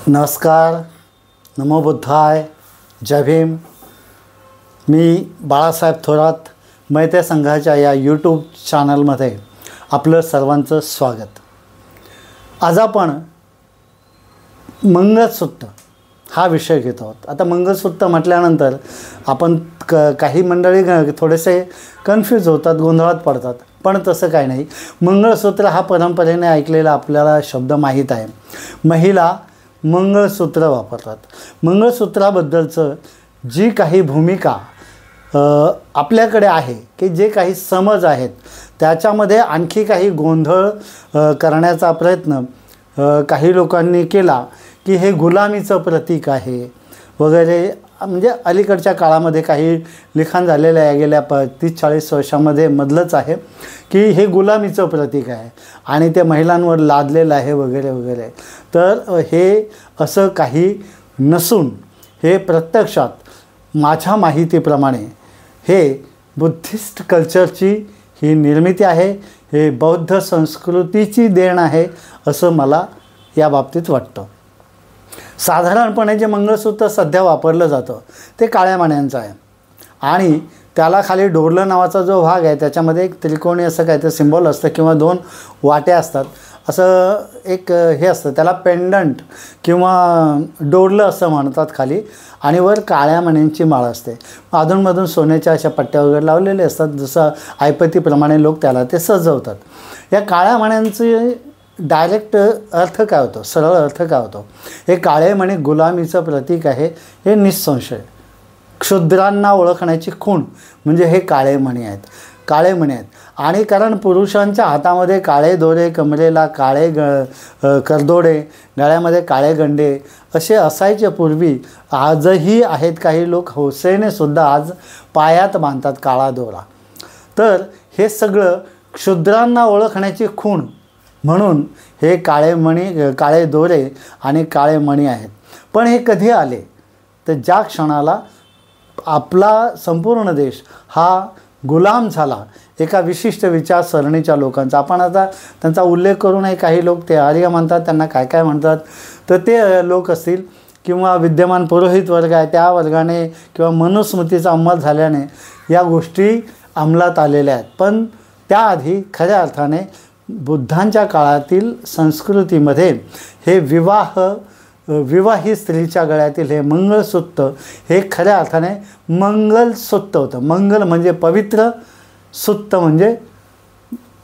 नमस्कार, नमो बुद्धाय, जय भीम. मी बाळासाहेब थोरात मैत्री संघाच्या या यूट्यूब चॅनलमध्ये आपलं सर्वांचं स्वागत. आज आपण मंगळसूत्र हा विषय घेत आहोत. आता मंगळसूत्र म्हटल्यानंतर आपण काही मंडळी थोडेसे कन्फ्यूज होतात, गोंधळात पडतात, पण तसं काही नाही. मंगळसूत्र हा परंपरेने ऐकलेला आपल्याला शब्द माहीत आहे. महिला मंगळसूत्र वापरतात. मंगळसूत्राबद्दलचं जी काही भूमिका आपल्याकडे आहे, की जे काही समज आहेत, त्याच्यामध्ये आणखी काही गोंधळ करण्याचा प्रयत्न काही लोकांनी केला, की हे गुलामीचं प्रतीक आहे वगैरे. म्हणजे अलीकडच्या काळामध्ये काही लिखाण झालेलं आहे, गेल्या 30-40 वर्षामध्ये मधलंच आहे, की हे गुलामीचं प्रतीक आहे आणि ते महिलांवर लादलेलं आहे वगैरे वगैरे. तर हे असं काही नसून हे प्रत्यक्षात माझ्या माहितीप्रमाणे हे बुद्धिस्ट कल्चरची ही निर्मिती आहे, हे बौद्ध संस्कृतीची देण आहे असं मला या बाबतीत वाटतं. साधारणपणे जे मंगळसूत्र सध्या वापरलं जातं ते काळ्या मण्यांचं आहे आणि त्याला खाली डोरलं नावाचा जो भाग आहे त्याच्यामध्ये एक त्रिकोणी असं काहीतरी सिम्बॉल असतं किंवा 2 वाट्या असतात, असं एक हे असतं, त्याला पेंडंट किंवा डोरलं असं म्हणतात खाली, आणि वर काळ्या मण्यांची माळ असते. अधूनमधून सोन्याच्या अशा पट्ट्या वगैरे लावलेले असतात, जसं ऐपतीप्रमाणे लोक त्याला ते सजवतात. या काळ्या मण्यांचे डायरेक्ट अर्थ काय होतो, सरळ अर्थ काय होतो, हे काळे मणी गुलामीचं प्रतीक आहे हे निःसंशय. क्षुद्रांना ओळखण्याची खूण म्हणजे हे काळे मणी आहेत, काळे मणी आहेत. आणि कारण पुरुषांच्या हातामध्ये काळे दोरे, कमरेला काळे करदोडे, गळ्यामध्ये काळे गंडे असे असायचे पूर्वी, आजही आहेत. काही लोक हौसेने सुद्धा आज पायात बांधतात काळा दोरा. तर हे सगळं क्षुद्रांना ओळखण्याची खूण म्हणून हे काळे मणी, काळे दोरे आणि काळे मणी आहेत. पण हे कधी आले तर ज्या क्षणाला आपला संपूर्ण देश हा गुलाम झाला एका विशिष्ट विचारसरणीच्या लोकांचा. आपण आता त्यांचा उल्लेख करू नये, काही लोक ते आर्य म्हणतात, त्यांना काय काय म्हणतात, तर ते लोक असतील किंवा विद्यमान पुरोहित वर्ग आहे त्या वर्गाने किंवा मनुस्मृतीचा अंमल झाल्याने या गोष्टी अंमलात आलेल्या आहेत. पण त्याआधी खऱ्या अर्थाने बुद्धांच्या काळातील संस्कृतीमध्ये हे विवाहित स्त्रीच्या गळ्यातील हे मंगळसूत्र हे खऱ्या अर्थाने मंगलसूत्र होतं. मंगल म्हणजे पवित्र, सूत्र म्हणजे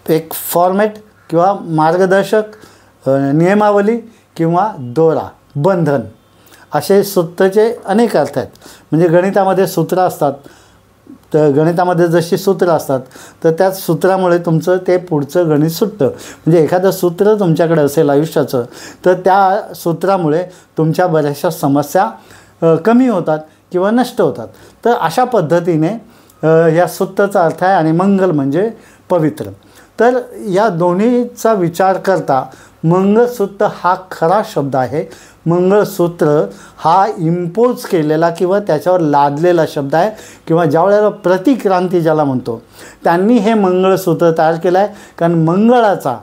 एक फॉर्मॅट किंवा मार्गदर्शक, नियमावली किंवा दोरा, बंधन, असे सूत्राचे अनेक अर्थ आहेत. म्हणजे गणितामध्ये सूत्र असतात, तर गणितामध्ये जशी सूत्र असतात तर त्याच सूत्रामुळे तुमचं ते पुढचं गणित सुटतं. म्हणजे एखादं सूत्र तुमच्याकडे असेल आयुष्याचं तर त्या सूत्रामुळे तुमच्या बऱ्याचशा समस्या कमी होतात किंवा नष्ट होतात. तर अशा पद्धतीने या सूत्राचा अर्थ आहे. आणि मंगल म्हणजे पवित्र. तर या दोन्हीचा विचार करता मंगळसूत्र हा खरा शब्द आहे. मंगळसूत्र हा इम्पोज केलेला किंवा त्याच्यावर लादलेला शब्द आहे, किंवा ज्या वेळेला प्रतिक्रांती ज्याला म्हणतो त्यांनी हे मंगळसूत्र तयार केलं आहे. कारण मंगळाचा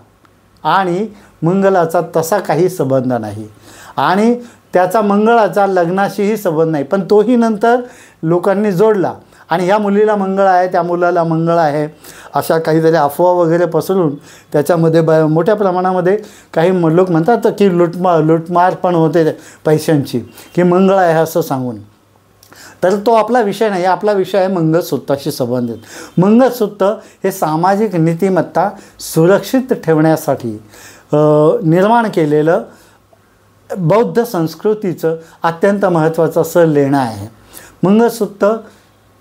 आणि मंगलाचा तसा काही संबंध नाही आणि त्याचा मंगळाचा लग्नाशीही संबंध नाही, पण तोही नंतर लोकांनी जोडला. आणि ह्या मुलीला मंगळ आहे, त्या मुलाला मंगळ आहे, अशा काहीतरी अफवा वगैरे पसरून त्याच्यामध्ये मोठ्या प्रमाणामध्ये काही लोक म्हणतात की लुटमार पण होते पैशांची, की मंगळ आहे असं सांगून. तर तो आपला विषय नाही. आपला विषय आहे मंगळसूत्राशी संबंधित. मंगळसूत्र हे सामाजिक नीतिमत्ता सुरक्षित ठेवण्यासाठी निर्माण केलेलं बौद्ध संस्कृतीचं अत्यंत महत्त्वाचं असं लेणं आहे. मंगळसूत्र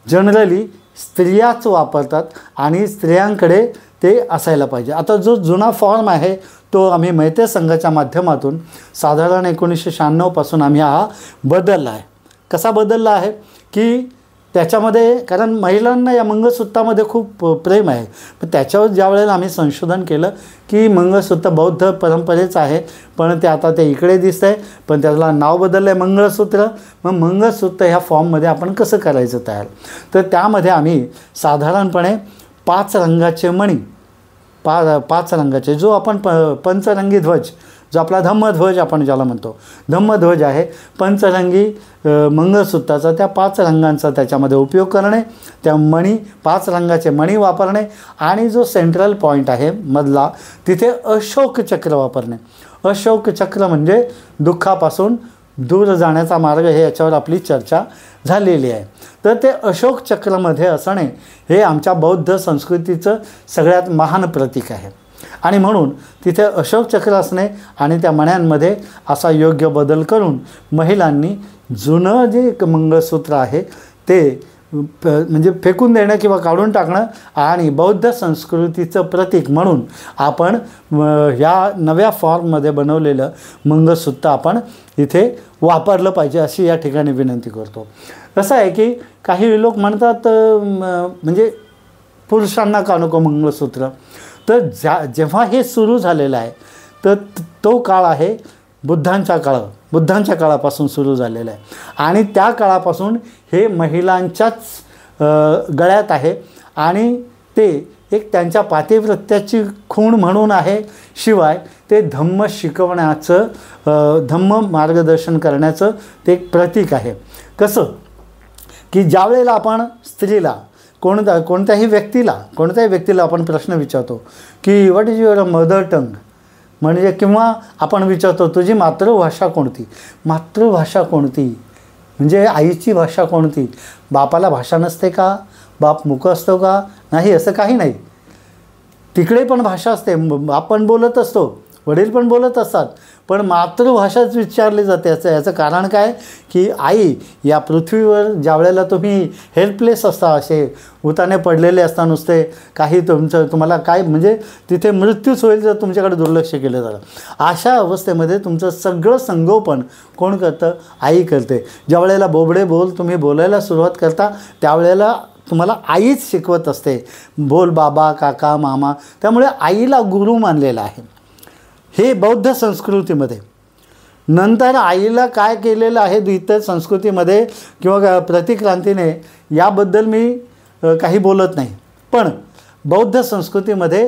जनरली स्त्रियाच वापरतात आणि स्त्रियांकडे ते असायला पाहिजे. आता जो जुना फॉर्म आहे तो आम्ही मैत्री संघाच्या माध्यमातून साधारण 1996 पासून आम्ही हा बदलला आहे. कसा बदलला आहे की त्याच्यामध्ये, कारण महिलांना या मंगळसूत्रामध्ये खूप प्रेम आहे, पण त्याच्यावर ज्या वेळेला आम्ही संशोधन केलं की मंगळसूत्र बौद्ध परंपरेचं आहे, पण ते आता ते इकडे दिसतं आहे, पण त्याला नाव बदललं आहे मंगळसूत्र. मग मंगळसूत्र ह्या फॉर्ममध्ये आपण कसं करायचं तयार, तर त्यामध्ये आम्ही साधारणपणे 5 रंगाचे मणी, 5 रंगाचे, जो आपण पंचरंगी ध्वज जो आपला धम्मध्वज आपण ज्याला म्हणतो, धम्मध्वज आहे, पंचरंगी मंगळसूत्राचा त्या 5 रंगांचा त्याच्यामध्ये उपयोग करणे, त्या मणी 5 रंगाचे मणी वापरणे आणि जो सेंट्रल पॉईंट आहे मधला तिथे अशोक चक्र वापरणे. अशोक चक्र म्हणजे दुःखापासून दूर जाण्याचा मार्ग, हे याच्यावर आपली चर्चा झालेली आहे. तर ते अशोक चक्रामध्ये असणे हे आमच्या बौद्ध संस्कृतीचं सगळ्यात महान प्रतीक आहे आणि म्हणून तिथे अशोक चक्र असणे आणि त्या मण्यांमध्ये असा योग्य बदल करून महिलांनी जुनं जे मंगळसूत्र आहे ते म्हणजे फेकून देणं किंवा काढून टाकणं आणि बौद्ध संस्कृतीचं प्रतीक म्हणून आपण ह्या नव्या फॉर्ममध्ये बनवलेलं मंगळसूत्र आपण इथे वापरलं पाहिजे अशी या ठिकाणी विनंती करतो. कसं आहे की काही लोक म्हणतात म्हणजे पुरुषांना का नको मंगळसूत्र, तर जेव्हा हे सुरू झालेलं आहे तर तो काळ आहे बुद्धांच्या काळापासून सुरू झालेलं आहे आणि त्या काळापासून हे महिलांच्याच गळ्यात आहे आणि ते एक त्यांच्या पातिव्रत्याची खूण म्हणून आहे, शिवाय ते धम्म शिकवण्याचं धम्म मार्गदर्शन करण्याचं ते एक प्रतीक आहे. कसं की ज्या वेळेला आपण स्त्रीला कोणत्याही व्यक्तीला आपण प्रश्न विचारतो की what is your mother tongue, म्हणजे किंवा आपण विचारतो तुझी मातृभाषा कोणती, मातृभाषा कोणती म्हणजे आईची भाषा कोणती. बापाला भाषा नसते का, बाप मूक असतो का, नाही, असं काही नाही. तिकडे पण भाषा असते, बाप पण बोलत असतो, वडील पण बोलत असतात, पण मातृभाषाच विचारली जाते. याचं कारण काय की आई या पृथ्वीवर ज्या वेळेला तुम्ही हेल्पलेस असता, असे उताने पडलेले असता, नुसते काही तुम्हाला काय म्हणजे तिथे मृत्यूच होईल जर तुमच्याकडे दुर्लक्ष केलं झालं, अशा अवस्थेमध्ये तुमचं सगळं संगोपन कोण करतं, आई करते. ज्या वेळेला बोबडे बोल तुम्ही बोलायला सुरुवात करता त्यावेळेला तुम्हाला आईच शिकवत असते, बोल बाबा, काका, मामा. त्यामुळे आईला गुरु मानलेला आहे हे बौद्ध संस्कृतीमध्ये. नंतर आईला काय केलेलं आहे इतर संस्कृतीमध्ये किंवा प्रतिक्रांतीने, याबद्दल मी काही बोलत नाही, पण बौद्ध संस्कृतीमध्ये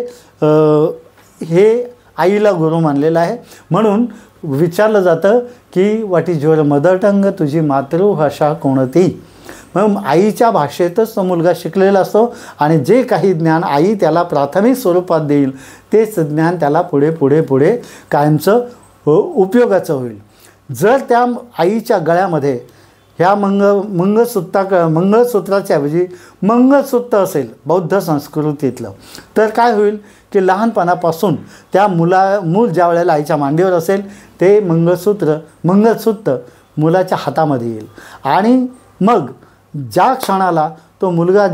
हे आईला गुरु मानलेलं आहे. म्हणून विचारलं जातं की what is your mother tongue, तुझी मातृभाषा कोणती. मग आईच्या भाषेतच तो मुलगा शिकलेला असतो आणि जे काही ज्ञान आई त्याला प्राथमिक स्वरूपात देईल तेच ज्ञान त्याला पुढे कायमचं उपयोगाचं होईल. जर त्या आईच्या गळ्यामध्ये ह्या मंगळसूत्राच्या ऐवजी मंगळसूत्र असेल बौद्ध संस्कृतीतलं, तर काय होईल की लहानपणापासून त्या मूल ज्या वेळेला आईच्या मांडीवर असेल ते मंगळसूत्र मुलाच्या हातामध्ये येईल आणि मग ज्या क्षणाला तो मुलगा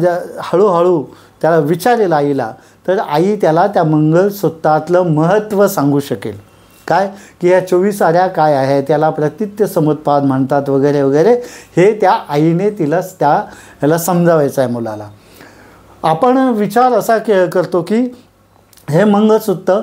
हळूहळू त्याला विचारेल आईला, तर आई त्याला त्या मंगळसूत्रातलं महत्त्व सांगू शकेल. काय की या 24 आऱ्या काय आहे, त्याला प्रतित्य समुत्पाद म्हणतात वगैरे वगैरे, हे त्या आईने याला समजावायचं आहे मुलाला. आपण विचार असा करतो की हे मंगळसूत्र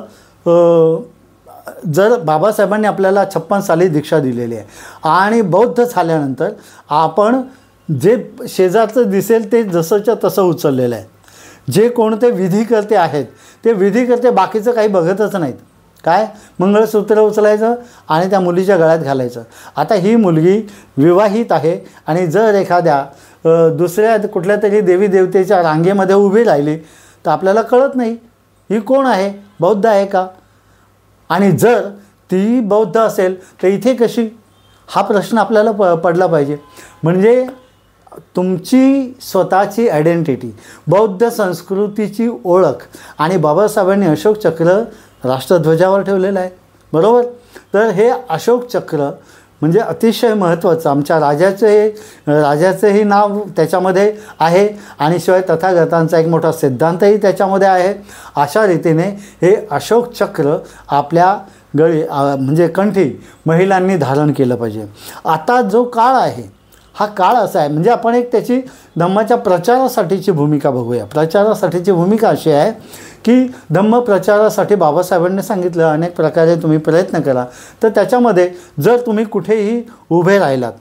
जर बाबासाहेबांनी आपल्याला 56 साली दीक्षा दिलेली आहे आणि बौद्ध झाल्यानंतर आपण जे शेजारचं दिसेल ते जसंच्या तसं उचललेलं आहे. जे कोणते विधिकर्ते आहेत ते विधिकर्ते बाकीचं काही बघतच नाहीत. काय मंगळसूत्र उचलायचं आणि त्या मुलीच्या गळ्यात घालायचं. आता ही मुलगी विवाहित आहे आणि जर एखाद्या दुसऱ्या कुठल्या तरी देवी देवतेच्या रांगेमध्ये उभी राहिली तर आपल्याला कळत नाही ही कोण आहे, बौद्ध आहे का. आणि जर ती बौद्ध असेल तर इथे कशी, हा प्रश्न आपल्याला पडला पाहिजे. म्हणजे तुमची स्वतःची आयडेंटिटी, बौद्ध संस्कृतीची ओळख, आणि बाबासाहेबांनी अशोक चक्र राष्ट्रध्वजावर ठेवलेलं आहे, बरोबर. तर हे अशोक चक्र म्हणजे अतिशय महत्त्वाचं, आमच्या राजाचंही नाव त्याच्यामध्ये आहे आणि शिवाय तथागतांचा एक मोठा सिद्धांतही त्याच्यामध्ये आहे. अशा रीतीने हे अशोक चक्र आपल्या गळी म्हणजे कंठी महिलांनी धारण केलं पाहिजे. आता जो काळ आहे हा काळ असा आहे, म्हणजे आपण एक त्याची धम्माच्या प्रचारासाठीची भूमिका बघूया. प्रचारासाठीची भूमिका अशी आहे की धम्म प्रचारासाठी बाबासाहेबांनी सांगितलं अनेक प्रकारे तुम्ही प्रयत्न करा. तर त्याच्यामध्ये जर तुम्ही कुठेही उभे राहिलात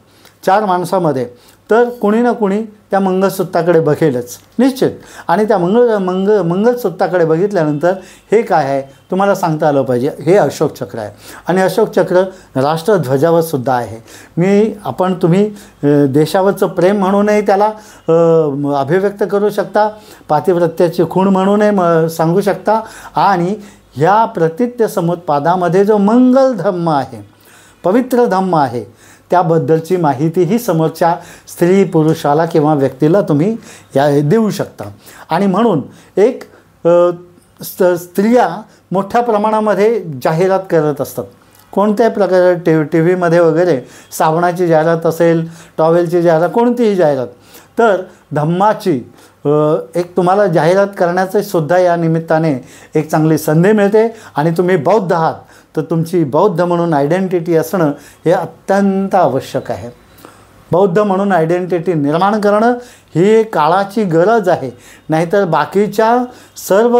4 माणसामध्ये तर कोणी ना कोणी त्या मंगळसूत्राकडे बघेलच निश्चित. आणि त्या मंगळसूत्राकडे बघितल्यानंतर हे काय आहे तुम्हाला सांगता आलं पाहिजे. हे अशोक चक्र आहे आणि अशोक चक्र राष्ट्रध्वजावर सुद्धा आहे. तुम्ही देशावरचं प्रेम म्हणूनही त्याला अभिव्यक्त करू शकता, पातिव्रत्याची खूण म्हणूनही सांगू शकता. आणि ह्या प्रतित्य समुत्पादामध्ये जो मंगल धम्म आहे, पवित्र धम्म आहे, त्याबद्दलची माहितीही समोरच्या स्त्री पुरुषाला किंवा व्यक्तीला तुम्ही देऊ शकता. आणि म्हणून एक स्त्रिया मोठ्या प्रमाणामध्ये जाहिरात करत असतात. कोणत्याही प्रकारे टी व्हीमध्ये वगैरे साबणाची जाहिरात असेल, टॉवेलची जाहिरात, कोणतीही जाहिरात, तर धम्माची एक तुम्हाला जाहिरात करण्याचं सुद्धा या निमित्ताने एक चांगली संधी मिळते. आणि तुम्ही बौद्ध आहात तर तुमची बौद्ध म्हणून आयडेंटिटी असणं हे अत्यंत आवश्यक आहे. बौद्ध म्हणून आयडेंटिटी निर्माण करणं ही काळाची गरज आहे. नाहीतर बाकीच्या सर्व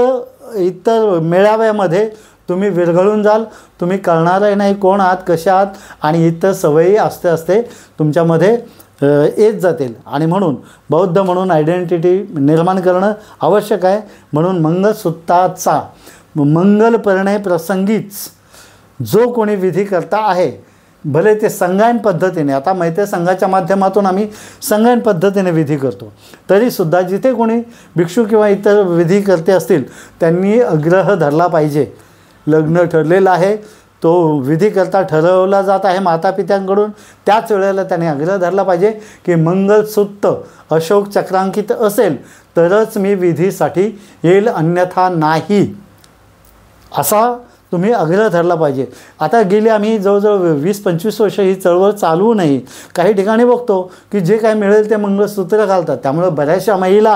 इतर मेळाव्यामध्ये तुम्ही विरघळून जाल, तुम्ही कळणारही नाही कोण आहात, कशा आहात, आणि इतर सवयी असते तुमच्यामध्ये येत जातील. आणि म्हणून बौद्ध म्हणून आयडेंटिटी निर्माण करणं आवश्यक आहे. म्हणून मंगळसूत्राचा मंगल परिणय प्रसंगीच जो कोणी विधी करता आहे, भले ते संगायन पद्धतीने, आता मैत्री संघाच्या माध्यमातून आम्ही संगायन पद्धतीने विधी करतो, तरीसुद्धा जिथे कोणी भिक्षू किंवा इतर विधी करते असतील त्यांनी आग्रह धरला पाहिजे. लग्न ठरलेलं आहे, तो विधी करता ठरवला जात आहे मातापित्यांकडून, त्याच वेळेला त्याने आग्रह धरला पाहिजे की मंगळसूत्र अशोक चक्रांकित असेल तरच मी विधीसाठी येईल, अन्यथा नाही, असा तुम्ही आग्रह धरला पाहिजे. आता गेली आम्ही जवळजवळ 20-25 वर्ष ही चळवळ चालवू नाही. काही ठिकाणी बघतो की जे काय मिळेल ते मंगळसूत्र घालतात. त्यामुळे बऱ्याचशा महिला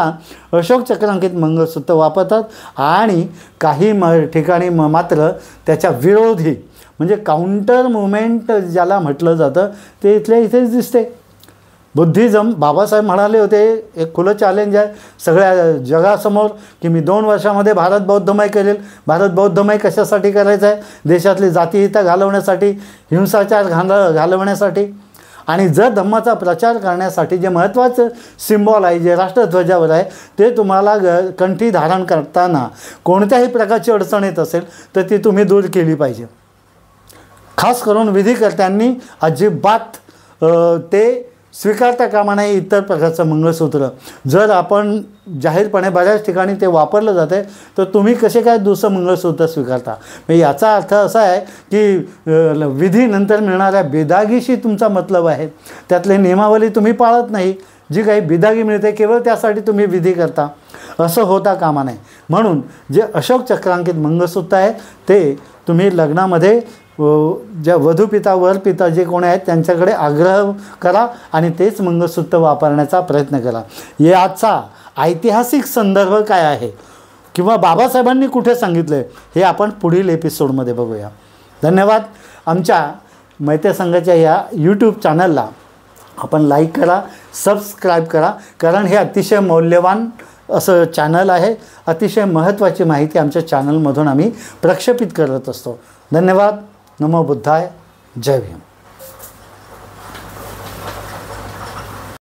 अशोक चक्रांकित मंगळसूत्र वापरतात आणि काही ठिकाणी मात्र त्याच्या विरोधी म्हणजे काउंटर मुवमेंट ज्याला म्हटलं जातं ते इथल्या इथेच दिसते. बुद्धिझम, बाबासाहेब म्हणाले होते, एक खुलं चॅलेंज आहे सगळ्या जगासमोर की मी 2 वर्षामध्ये भारत बौद्धमय करेल. भारत बौद्धमय कशासाठी करायचं आहे? देशातली जातीहिता घालवण्यासाठी, हिंसाचार घालवण्यासाठी. आणि जर धम्माचा प्रचार करण्यासाठी जे महत्त्वाचं सिम्बॉल आहे, जे राष्ट्रध्वजावर आहे, ते तुम्हाला कंठी धारण करताना कोणत्याही प्रकारची अडचण येत असेल तर ती तुम्ही दूर केली पाहिजे. खास करून विधीकर्त्यांनी अजिबात ते स्वीकारता कामा नये इतर प्रकारचं मंगळसूत्र. जर आपण जाहीरपणे बऱ्याच ठिकाणी ते वापरलं जाते तर तुम्ही कसे काय दुसरं मंगळसूत्र स्वीकारता? म्हणजे याचा अर्थ असा आहे की विधीनंतर मिळणाऱ्या बिदागीशी तुमचा मतलब आहे, त्यातले नियमावली तुम्ही पाळत नाही. जी काही बिदागी मिळते केवळ त्यासाठी तुम्ही विधी करता, असं होता कामा नये. म्हणून जे अशोक चक्रांकित मंगळसूत्र आहे ते तुम्ही लग्नामध्ये ज्या वधूपिता वरपिता जे कोणी आहेत त्यांच्याकडे आग्रह करा आणि तेच मंगळसूत्र वापरण्याचा प्रयत्न करा. याचा ऐतिहासिक संदर्भ काय आहे किंवा बाबासाहेबांनी कुठे सांगितलं आहे हे आपण पुढील एपिसोडमध्ये बघूया. धन्यवाद. आमच्या मैत्री संघाच्या या यूट्यूब चॅनलला आपण लाईक करा, सबस्क्राईब करा, कारण हे अतिशय मौल्यवान असं चॅनल आहे. अतिशय महत्त्वाची माहिती आमच्या चॅनलमधून आम्ही प्रक्षेपित करत असतो. धन्यवाद. नमो बुद्धाय. जय भीम.